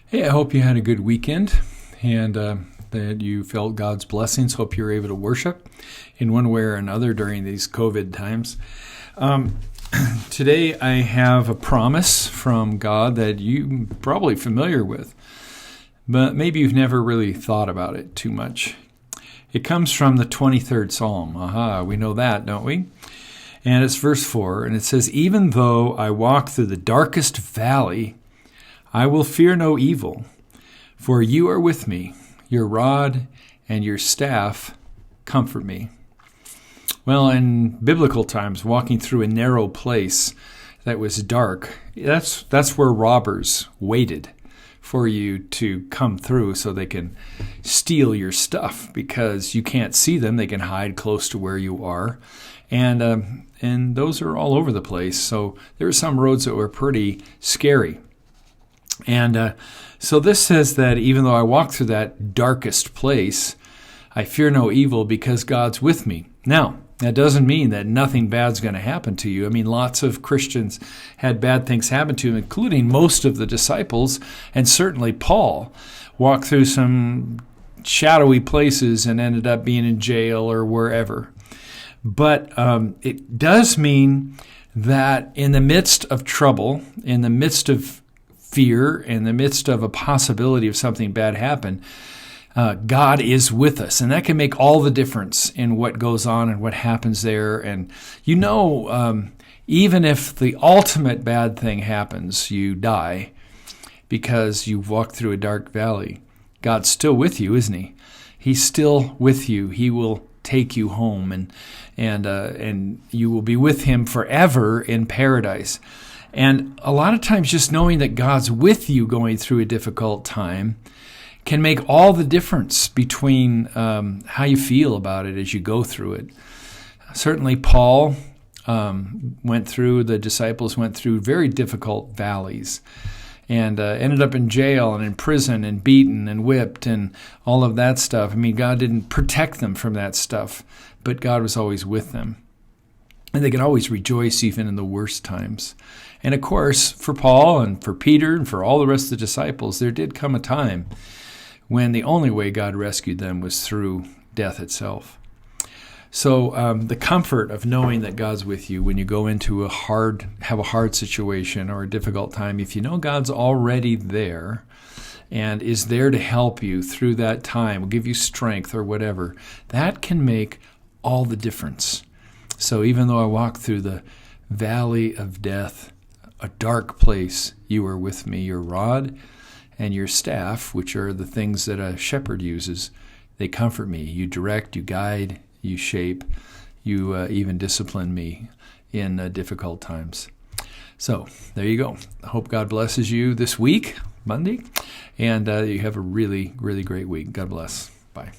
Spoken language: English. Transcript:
Hey, I hope you had a good weekend and that you felt God's blessings. Hope you're able to worship in one way or another during these COVID times. Today I have a promise from God that you're probably familiar with, but maybe you've never really thought about it too much. It comes from the 23rd Psalm. We know that, don't we? And it's verse 4, and it says, "Even though I walk through the darkest valley, I will fear no evil, for you are with me. Your rod and your staff comfort me." Well, in biblical times, walking through a narrow place that was dark, that's where robbers waited for you to come through so they can steal your stuff because you can't see them. They can hide close to where you are. And those are all over the place. So there were some roads that were pretty scary. And so this says that even though I walk through that darkest place, I fear no evil because God's with me. Now, that doesn't mean that nothing bad's going to happen to you. I mean, lots of Christians had bad things happen to them, including most of the disciples, and certainly Paul walked through some shadowy places and ended up being in jail or wherever. But it does mean that in the midst of trouble, in the midst of fear, in the midst of a possibility of something bad happen, God is with us. And that can make all the difference in what goes on and what happens there. And even if the ultimate bad thing happens, you die because you've walked through a dark valley, God's still with you, isn't he? He's still with you. He will take you home, and you will be with him forever in paradise. And a lot of times just knowing that God's with you going through a difficult time can make all the difference between how you feel about it as you go through it. Certainly Paul the disciples went through very difficult valleys and ended up in jail and in prison and beaten and whipped and all of that stuff. I mean, God didn't protect them from that stuff, but God was always with them. And they could always rejoice even in the worst times. And of course, for Paul and for Peter and for all the rest of the disciples, there did come a time when the only way God rescued them was through death itself. So the comfort of knowing that God's with you when you go into have a hard situation or a difficult time, if you know God's already there and is there to help you through that time, will give you strength or whatever, that can make all the difference. So even though I walk through the valley of death, a dark place, you are with me. Your rod and your staff, which are the things that a shepherd uses, they comfort me. You direct, you guide, you shape, you even discipline me in difficult times. So there you go. I hope God blesses you this week, Monday, and you have a really, really great week. God bless. Bye.